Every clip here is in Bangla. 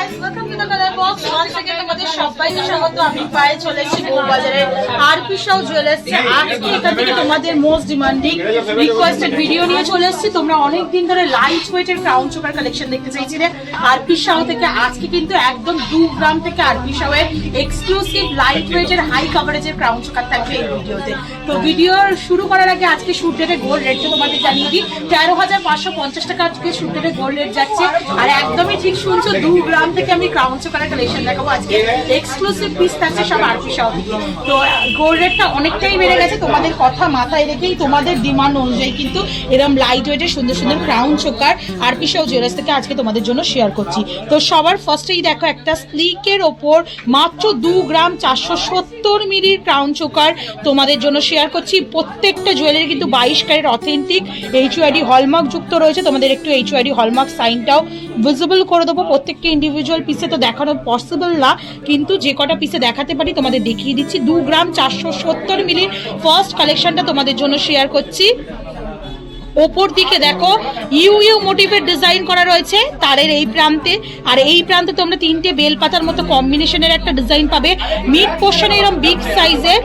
Guys, welcome to the colour box. Once again তোমাদের সবাইকে স্বাগত। আমি পায়ে চলে এসেছি বউবাজারের আরপি শাহ জুয়েলার্সে। আজকে এখান থেকে তোমাদের মোস্ট ডিমান্ডিং রিকোয়েস্টেড ভিডিও নিয়ে চলে এসেছি। তোমরা অনেক দিন ধরে লাইট ওয়েটের ক্রাউন চোকার কালেকশন দেখতে চাইছিলে আরপি শাহ থেকে। আজকে কিন্তু একদম 2 গ্রাম থেকে আরপি শাহের এক্সক্লুসিভ লাইট ওয়েটের হাই কভারেজের ক্রাউন চোকার থাকবে এই ভিডিওতে। তো ভিডিও শুরু করার আগে আজকে শুট ডেটে গোল্ড রেটটা তোমাদের জানিয়ে দিই। 13,550 টাকা আজকে শুট ডেটে গোল্ড রেট যাচ্ছে। আর একদমই ঠিক শুনছো, 2 গ্রাম থেকে আমি ক্রাউন চোকারের কালেকশন দেখাবো আজকে। এক্সক্লুসিভ পিস থাকছে সব আরপি শাহ থেকে। তো গোল্ড রেটটা অনেকটাই বেড়ে গেছে। তোমাদের কথা মাথায় রেখেই তোমাদের ডিমান্ড অনুযায়ী কিন্তু এরকম লাইট ওয়েটের সুন্দর সুন্দর crown choker RP Shah jewellers থেকে আজকে তোমাদের জন্য শেয়ার করছি। তো সবার ফার্স্টেই দেখো একটা স্লিকের ওপর মাত্র 2 গ্রাম 470 মিলির ক্রাউন চোকার তোমাদের জন্য শেয়ার করছি। প্রত্যেকটা জুয়েলারি কিন্তু 22 ক্যারেট অথেন্টিক এইচইউআইডি হলমার্ক যুক্ত রয়েছে। তোমাদের একটু এইচইউআইডি হলমার্ক সাইনটাও ভিজিবল করে দেবো। প্রত্যেকটা ইন্ডিভিজুয়াল পিসে তো দেখানো পসিবল না, কিন্তু যে কটা পিসে দেখাতে পারি তোমাদের দেখিয়ে দিচ্ছি। 2 গ্রাম 470 মিলির ফার্স্ট কালেকশনটা তোমাদের জন্য শেয়ার করছি। ওপর দিকে দেখো ইউ মোটিভের ডিজাইন করা রয়েছে তারের এই প্রান্তে, আর এই প্রান্তে তোমরা 3টে বেলপাতার মতো কম্বিনেশনের একটা ডিজাইন পাবে। মিড পোর্শনে এরকম বিগ সাইজের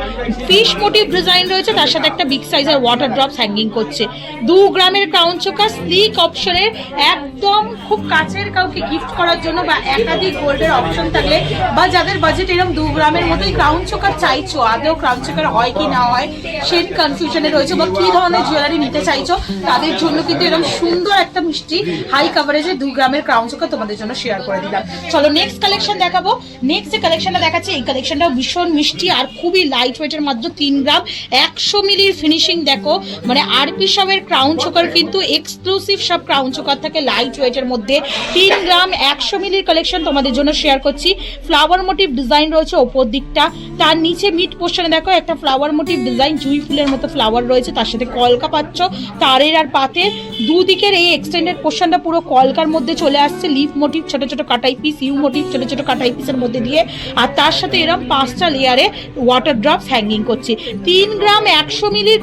ফিশ মোটিভ ডিজাইন রয়েছে, তার সাথে একটা বিগ সাইজের ওয়াটার ড্রপস হ্যাঙ্গিং করছে। 2 গ্রামের ক্রাউন চোকার স্লিক অপশনের, একদম খুব কাছের কাউকে গিফট করার জন্য বা একাধিক গোল্ডের অপশন থাকলে বা যাদের বাজেট এরকম 2 গ্রামের মতোই ক্রাউন চোকার চাইছো, আদৌ ক্রাউন চোকার হয় কি না হয় সেই কনফিউশনে রয়েছে বা কি ধরনের জুয়েলারি নিতে চাইছো, তাদের জন্য কিন্তু এরকম সুন্দর একটা মিষ্টি হাই কভারেজে 2 গ্রামের ক্রাউন চোকার তোমাদের জন্য শেয়ার করে দিলাম। চলো নেক্সট কালেকশন দেখাবো। নেক্সট যে কালেকশনটা দেখাচ্ছি এই কালেকশনটাও ভীষণ মিষ্টি আর খুবই লাইট ওয়েটের, মাত্র 3 গ্রাম 100 মিলির ফিনিশিং দেখো। মানে আরপি শাহের ক্রাউন চোকার কিন্তু এক্সক্লুসিভ সব ক্রাউন চোকার থাকে লাইট ওয়েটের মধ্যে। 3 গ্রাম 100 মিলির কালেকশন তোমাদের জন্য শেয়ার করছি। ফ্লাওয়ার মোটিভ ডিজাইন রয়েছে ওপর দিকটা, তার নিচে মিড পোর্শনে দেখো একটা ফ্লাওয়ার মোটিভ ডিজাইন, জুঁই ফুলের মতো ফ্লাওয়ার রয়েছে, তার সাথে কলকা পাচ্ছ তারের আর পাতের। দুদিকের এই এক্সটেন্ডেড পোর্শনটা পুরো কলকার মধ্যে চলে আসছে। লিফ মোটিভ ছোট ছোট কাটাই পিস, ইউ মোটিভ ছোট ছোট কাটাই পিসের মধ্যে দিয়ে, আর তার সাথে এরকম 5টা লেয়ারে ওয়াটার ড্রপস হ্যাঙ্গিং করছে। 3 গ্রাম 100 মিলির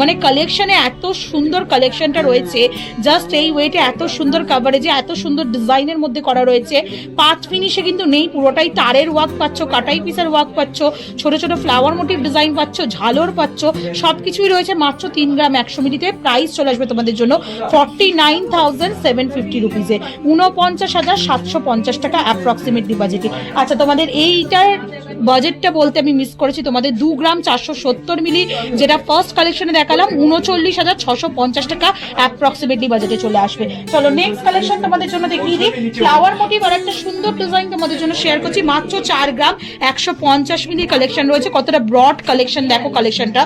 মানে কালেকশনে এত সুন্দর কালেকশনটা রয়েছে। জাস্ট এই ওয়েটে এত সুন্দর কাভারেজে এত সুন্দর ডিজাইনের মধ্যে করা রয়েছে। পাঁচ ফিনিশে কিন্তু নেই, পুরোটাই তারের ওয়ার্ক পাচ্ছ, কাটাই পিসের ওয়ার্ক পাচ্ছ, ছোট ছোট ফ্লাওয়ার মোটিভ ডিজাইন পাচ্ছ, ঝালর পাচ্ছ, সবকিছুই রয়েছে মাত্র 3 গ্রাম 100 মিলিতে। প্রাইস চলে আসবে তোমাদের জন্য 49,750 রুপিসে, 49,750 টাকা অ্যাপ্রক্সিমেটলি বাজেটে। আচ্ছা, তোমাদের এইটার বাজেটটা বলতে আমি মিস করেছি। তোমাদের 2 গ্রাম 470 মিলি যেটা ফার্স্ট কালেকশনে দেখালাম 39,650 টাকা অ্যাপ্রক্সিমেটলি বাজেটে চলে আসবে। চলো নেক্সট কালেকশন তোমাদের জন্য দেখিয়ে দিই। ফ্লাওয়ার মোটিভ আর একটা সুন্দর ডিজাইন তোমাদের জন্য শেয়ার করছি। মাত্র 4 গ্রাম 150 মিলি কালেকশন রয়েছে। কতটা ব্রড কালেকশন দেখো কালেকশনটা।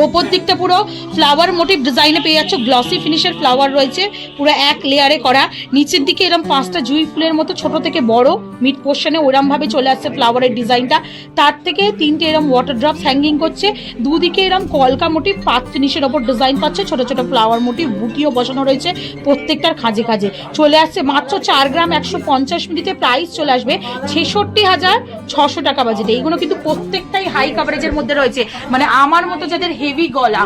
ওপর দিকটা পুরো ফ্লাওয়ার মোটিভ ডিজাইনে পেয়ে যাচ্ছ, গ্লসি ফিনিশের ফ্লাওয়ার রয়েছে পুরো এক লেয়ারে করা। নিচের দিকে এরকম 5টা জুঁই ফুলের মতো ছোট থেকে বড়, মিড পোর্শনে ওরম ভাবে চলে আসছে ফ্লাওয়ারের ডিজাইনটা। তার থেকে 3টে এরকম ওয়াটার ড্রপস হ্যাঙ্গিং করছে। দুদিকে এরকম কলকা মোটিভ পাত ফিনিশের ওপর ডিজাইন পাচ্ছে, ছোট ছোট ফ্লাওয়ার মোটিভ বুটিও বসানো রয়েছে প্রত্যেকটার খাঁজে খাঁজে। চলে আসছে মাত্র 4 গ্রাম 150 মিলিতে। প্রাইস চলে আসবে 66,600 টাকা বাজেটে। এইগুলো কিন্তু প্রত্যেকটাই হাই কাভারেজের মধ্যে রয়েছে। মানে আমার মতো যাদের হেভি গলা,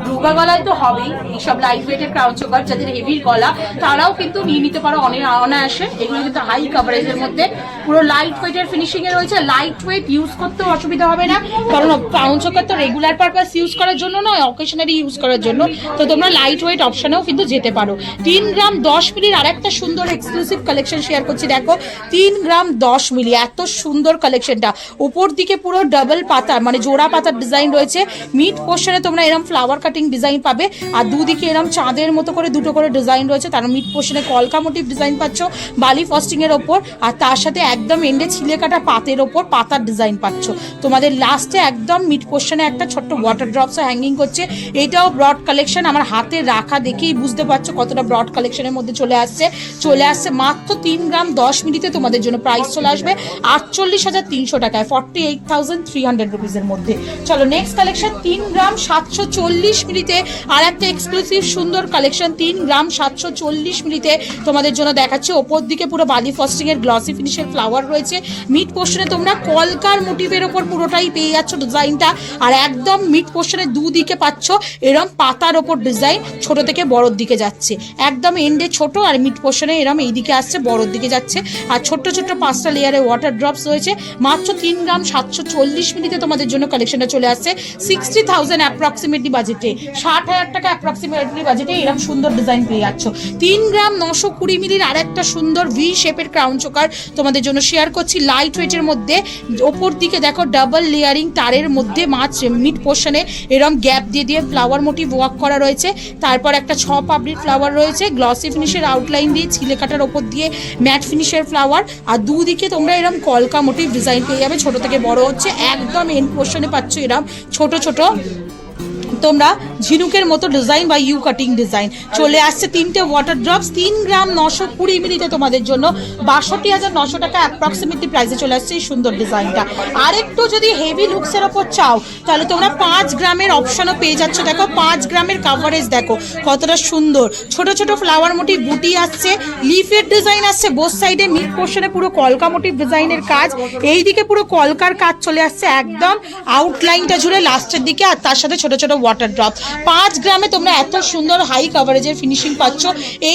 রোগা গলায় তো হবেই, এইসব লাইট ওয়েটের ক্রাউন চোকার যাদের হেভি গলা তারাও কিন্তু নিয়ে নিতে পারো অনায়াসে। এগুলো কিন্তু হাই কাভারেজের মধ্যে পুরো লাইট ওয়েটের ফিনিশিং এ রয়েছে। লাইট ওয়েট ইউজ করতেও অসুবিধা হবে না, কারণ ক্রাউন চোকার তো রেগুলার পারপাস ইউজ করার জন্য নয়, অকেশনারি ইউজ করার জন্য। তো তোমরা লাইট ওয়েট অপশনেও কিন্তু যেতে পারো। 3 গ্রাম 10 মিলির আর একটা সুন্দর এক্সক্লুসিভ কালেকশন শেয়ার করছি। দেখো 3 গ্রাম 10 মিলি, এত সুন্দর কালেকশনটা। উপর দিকে পুরো ডাবল পাতা মানে জোড়া পাতার ডিজাইন রয়েছে। মিড পোর্শনে তোমরা এরকম ফ্লাওয়ার কাটিং ডিজাইন পাবে, আর দুদিকে এরকম চাঁদের মতো করে দুটো করে ডিজাইন রয়েছে। তার মিড পোর্শনে কলকা মোটিভ ডিজাইন পাচ্ছ বালি ফস্টিং এর ওপর, আর তার সাথে একদম এন্ডে ছিলে কাটা পাতের ওপর পাতার ডিজাইন পাচ্ছ। তোমাদের লাস্টে একদম মিড পোর্শনে একটা ছোট্ট ওয়াটার ড্রপস হ্যাঙ্গিং করছে। এটাও ব্রড কালেকশন, আমার হাতে রাখা দেখেই বুঝতে পারছো কতটা ব্রড কালেকশনের মধ্যে চলে আসছে মাত্র 3 গ্রাম 10 মিলিতে তোমাদের জন্য। প্রাইস চলে আসবে 48,300 টাকায়, 48,300 রুপিসের মধ্যে। চলো নেক্সট কালেকশন 3 গ্রাম 740 মিলিতে আর একটা এক্সক্লুসিভ সুন্দর কালেকশন 3 গ্রাম 740 মিলিতে তোমাদের জন্য দেখাচ্ছি। ওপর দিকে পুরো বালি ফস্টিং এর গ্লসি ফিনিশের ফ্লাওয়ার রয়েছে। মিড পোর্শনে তোমরা কলকার মোটিভের ওপর পুরোটাই পেয়ে যাচ্ছ ডিজাইনটা, আর একদম মিড পোর্শনে দুদিকে পাচ্ছ এরম পাতার ওপর ডিজাইন, ছোট থেকে বড়র দিকে যাচ্ছে, একদম এন্ডে ছোট আর মিড পোর্শনে এরম এইদিকে আসছে বড়র দিকে যাচ্ছে। আর ছোট্ট ছোট্ট 5টা লেয়ারে ওয়াটার ড্রপস রয়েছে। মাত্র 3 গ্রাম 740 মিলিতে তোমাদের জন্য কালেকশনটা চলে আসছে 60,000 অ্যাপ্রক্সিমেটলি বাজেটে, 60,000 টাকা অ্যাপ্রক্সিমেটলি বাজেটে এরকম সুন্দর ডিজাইন পেয়ে যাচ্ছ। 3 গ্রাম 920 মিলির আর একটা সুন্দর ভি শেপের ক্রাউন চোকার তোমাদের জন্য শেয়ার করছি লাইট ওয়েটের মধ্যে। ওপর দিকে দেখো ডাবল লেয়ারিং তারের মধ্যে মাছ মিড পোর্শনে এরকম গ্যাপ দিয়ে দিয়ে ফ্লাওয়ার মোটিভ ওয়ার্ক করা রয়েছে। তারপর একটা 6 পাপড়ির ফ্লাওয়ার রয়েছে, গ্লসি ফিনিশের আউটলাইন দিয়ে ছিলে কাটার ওপর দিয়ে ম্যাট ফিনিশের ফ্লাওয়ার, আর দুদিকে তোমরা এরকম কলকা মোটিভ ডিজাইন পেয়ে যাবে, ছোট থেকে বড় হচ্ছে। একদম এন্ড পোর্শনে পাচ্ছ এরকম ছোট ছোট তোমরা ঝিনুকের মতো ডিজাইন বা ইউ কাটিং ডিজাইন চলে আসছে। 3টে ওয়াটার ড্রপস 3 গ্রাম 920 মিলিতে তোমাদের জন্য 62,900 টাকা অ্যাপ্রক্সিমেটলি প্রাইসে চলে আসছে এই সুন্দর ডিজাইনটা। আর একটু যদি হেভি লুকসের ওপর চাও তাহলে তোমরা 5 গ্রামের অপশনও পেয়ে যাচ্ছ। দেখো 5 গ্রামের কাভারেজ দেখো কতটা সুন্দর, ছোট ছোট ফ্লাওয়ার মোটিভ বুটি আসছে, লিফের ডিজাইন আসছে বোথ সাইডে, মিড পোর্শনে পুরো কলকা মোটিভ ডিজাইনের কাজ, এইদিকে পুরো কলকার কাজ চলে আসছে একদম আউটলাইনটা জুড়ে লাস্টের দিকে, আর তার সাথে ছোট ছোট ওয়াটার ড্রপ। 5 গ্রামে তোমরা এত সুন্দর হাই কভারেজের ফিনিশিং পাচ্ছ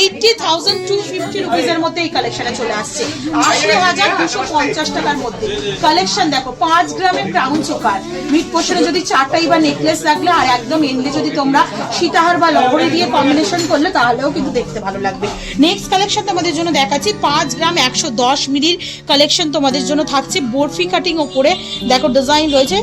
80,250 রুপিসের মধ্যে এই কালেকশনে চলে আসছে 80,250 টাকার মধ্যে কালেকশন। দেখো 5 গ্রামের ক্রাউন চোকার, মিড পোর্শনে যদি চাটাই বা নেকলেস লাগলে, আর একদম এন্ডে যদি তোমরা সীতাহার বা লহরি দিয়ে কম্বিনেশন করলে তাহলেও কিন্তু দেখতে ভালো লাগবে। নেক্সট কালেকশন তোমাদের জন্য দেখাচ্ছি 5 গ্রাম 110 মিলির কালেকশন তোমাদের জন্য থাকছে বরফি কাটিং ওপরে। দেখো ডিজাইন রয়েছে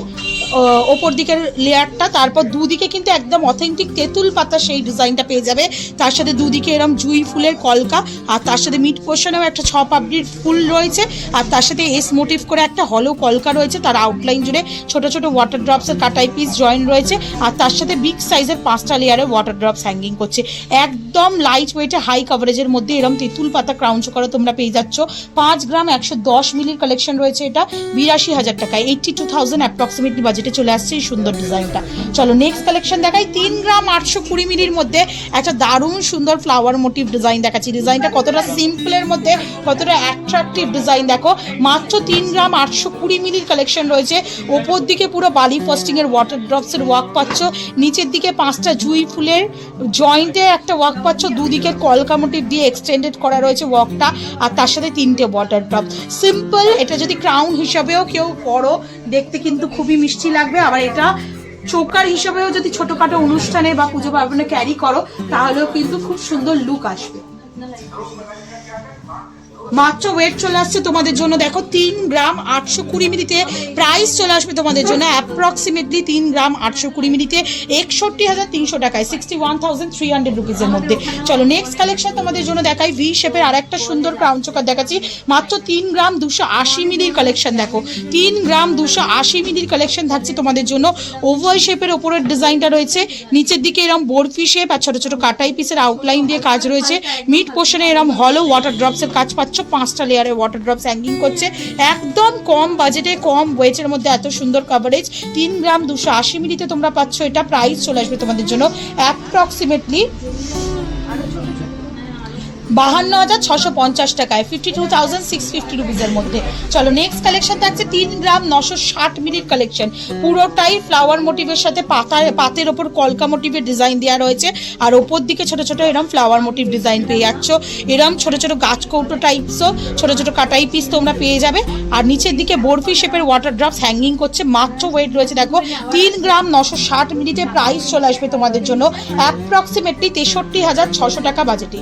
ওপর দিকের লেয়ারটা, তারপর দুদিকে কিন্তু একদম অথেন্টিক তেঁতুল পাতা সেই ডিজাইনটা পেয়ে যাবে, তার সাথে দুদিকে এরকম জুই ফুলের কলকা, আর তার সাথে মিড পোর্শনেও একটা 6 পাপড়ির ফুল রয়েছে, আর তার সাথে এস মোটিভ করে একটা হলো কলকা রয়েছে, তার আউটলাইন জুড়ে ছোট ছোট ওয়াটার ড্রপসের কাটাই পিস জয়েন রয়েছে, আর তার সাথে বিগ সাইজের 5টা লেয়ারে ওয়াটার ড্রপস হ্যাঙ্গিং করছে। একদম লাইট ওয়েটে হাই কভারেজের মধ্যে এরকম তেঁতুল পাতা ক্রাউন চোকারও তোমরা পেয়ে যাচ্ছ। 5 গ্রাম 110 মিলির কালেকশন রয়েছে, এটা 82,000 টাকায়, 82,000 অ্যাপ্রক্সিমেটলি বাজেটে চলে আসছে এই সুন্দর ডিজাইনটা। চলো নেক্সট কালেকশন দেখাই 3 গ্রাম 820 মিলির মধ্যে একটা দারুণ সুন্দর ফ্লাওয়ার মোটিভ ডিজাইন দেখাচ্ছি। ডিজাইনটা কতটা সিম্পলের মধ্যে কতটা অ্যাট্রাকটিভ ডিজাইন দেখো। মাত্র 3 গ্রাম 820 মিলির কালেকশন রয়েছে। ওপর দিকে পুরো বালি ফস্টিং এর ওয়াটার ড্রপসের ওয়ার্ক পাচ্ছ, নিচের দিকে 5টা জুই ফুলের জয়েন্টে একটা ওয়ার্ক পাচ্ছ, দুদিকে কলকা মোটিভ দিয়ে এক্সটেন্ডেড করা রয়েছে ওয়ার্কটা, আর তার সাথে 3টে ওয়াটার ড্রপ। সিম্পল, এটা যদি ক্রাউন হিসাবেও কেউ পরো দেখতে কিন্তু খুবই মিষ্টি লাগবে, আবার এটা চোকার হিসাবেও যদি ছোটখাটো অনুষ্ঠানে বা পুজো পার্বণে ক্যারি করো তাহলেও কিন্তু খুব সুন্দর লুক আসবে। মাত্র ওয়েট চলে আসছে তোমাদের জন্য দেখো 3 গ্রাম 820 মিলিতে প্রাইস চলে আসবে তোমাদের জন্য অ্যাপ্রক্সিমেটলি 3 গ্রাম 820 মিলিতে 61,300 টাকায়, 61,300 রুপিসের মধ্যে। চলো নেক্সট কালেকশন তোমাদের জন্য দেখাই ভি শেপের আর একটা সুন্দর ক্রাউন চোকার দেখাচ্ছি। মাত্র 3 গ্রাম 280 মিলির কালেকশন দেখো, 3 গ্রাম 280 মিলির কালেকশন থাকছে তোমাদের জন্য। ওভাল শেপের ওপরের ডিজাইনটা রয়েছে, নিচের দিকে এরম বরফি শেপ আর ছোট ছোট কাটাই পিসের আউটলাইন দিয়ে কাজ রয়েছে, মিড পোর্শনে এরম হলো ওয়াটার ড্রপসের কাজ পাচ্ছ, 5টা লেয়ারে ওয়াটার ড্রপস হ্যাঙ্গিং করছে। একদম কম বাজেটে কম ওয়েটের মধ্যে এত সুন্দর কভারেজ 3 গ্রাম 280 মিলিতে তোমরা পাচ্ছ। এটা প্রাইস চলে আসবে তোমাদের জন্য অ্যাপ্রক্সিমেটলি 52,650 টাকায়, 52,650 রুপিসের মধ্যে। চলো নেক্সট কালেকশন থাকছে 3 গ্রাম 960 মিলির কালেকশন, পুরোটাই ফ্লাওয়ার মোটিভের সাথে পাতের ওপর কলকা মোটিভের ডিজাইন দেওয়া রয়েছে, আর ওপর দিকে ছোট ছোট এরম ফ্লাওয়ার মোটিভ ডিজাইন পেয়ে যাচ্ছ। এরম ছোট ছোট গাছ কৌটো টাইপসও ছোট ছোট কাটাই পিস তোমরা পেয়ে যাবে, আর নিচের দিকে বরফি শেপের ওয়াটার ড্রপস হ্যাঙ্গিং করছে। মাত্র ওয়েট রয়েছে দেখো 3 গ্রাম 960 মিলিতে প্রাইস চলে আসবে তোমাদের জন্য অ্যাপ্রক্সিমেটলি 63,600 টাকা বাজেটে।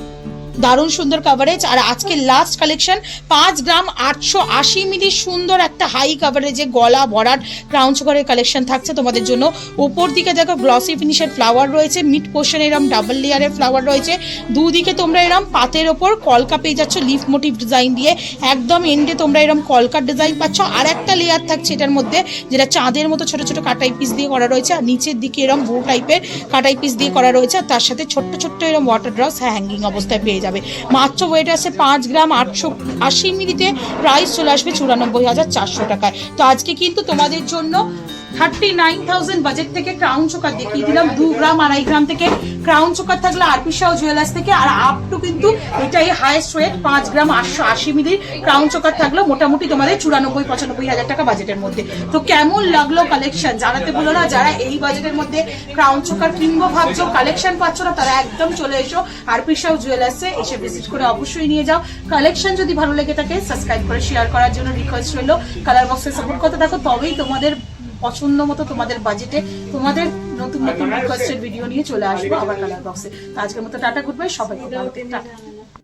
দারুণ সুন্দর কভারেজ। আর আজকে লাস্ট কালেকশন 5 গ্রাম 880 মিলি সুন্দর একটা হাই কভারেজে গলা ভরাট ক্রাউন চোকারের কালেকশন থাকছে তোমাদের জন্য। উপর দিকে দেখো গ্লসি ফিনিশের ফ্লাওয়ার রয়েছে, মিড পোর্শনে এরম ডাবল লেয়ারের ফ্লাওয়ার রয়েছে, দুদিকে তোমরা এরম পাতের ওপর কলকা পেয়ে যাচ্ছ লিফ মোটিভ ডিজাইন দিয়ে, একদম এন্ডে তোমরা এরম কলকার ডিজাইন পাচ্ছ। আর একটা লেয়ার থাকছে এটার মধ্যে যেটা চাঁদের মতো ছোট ছোট কাটাই পিস দিয়ে করা রয়েছে, আর নিচের দিকে এরম বো টাইপের কাটাই পিস দিয়ে করা রয়েছে, আর তার সাথে ছোট্ট ছোট্ট এরম ওয়াটার ড্রপস হ্যাঙ্গিং অবস্থায় পেয়ে যাবে। মাত্র ওয়েট আছে 5 গ্রাম 880 মিলিতে প্রাইস চলে আসবে 94,400 টাকায়। তো আজকে কিন্তু তোমাদের জন্য 39,000 বাজেট থেকে ক্রাউন চোকার দেখিয়ে দিলাম, 2 গ্রাম 2.5 গ্রাম থেকে ক্রাউন চোকার থাকলো আরপি শাহ জুয়েলার্স থেকে, আর আপ টু কিন্তু এটাই হাইয়েস্ট ওয়েট 5 গ্রাম 880 মিলি ক্রাউন চোকার থাকলো মোটামুটি তোমাদের 94-95 হাজার টাকা বাজেটের মধ্যে। তো কেমন লাগলো কালেকশন জানাতে বলো না। যারা এই বাজেটের মধ্যে ক্রাউন চোকার কিনবো ভাবছো, কালেকশন পাচ্ছ না, তারা একদম চলে এসো আরপি শাহ জুয়েলার্সে, এসে ভিজিট করে অবশ্যই নিয়ে যাও। কালেকশন যদি ভালো লেগে থাকে সাবস্ক্রাইব করে শেয়ার করার জন্য রিকোয়েস্ট রইলো। কালার বক্সে সাপোর্ট করতে থাকো, তবেই তোমাদের পছন্দ মতো তোমাদের বাজেটে তোমাদের নতুন নতুন রিকোয়েস্টেড ভিডিও নিয়ে চলে আসবো আবার কালার বক্সে। আজকের মতো টাটা, গুড বাই, সবাইকে ভালো থেকো, টাটা।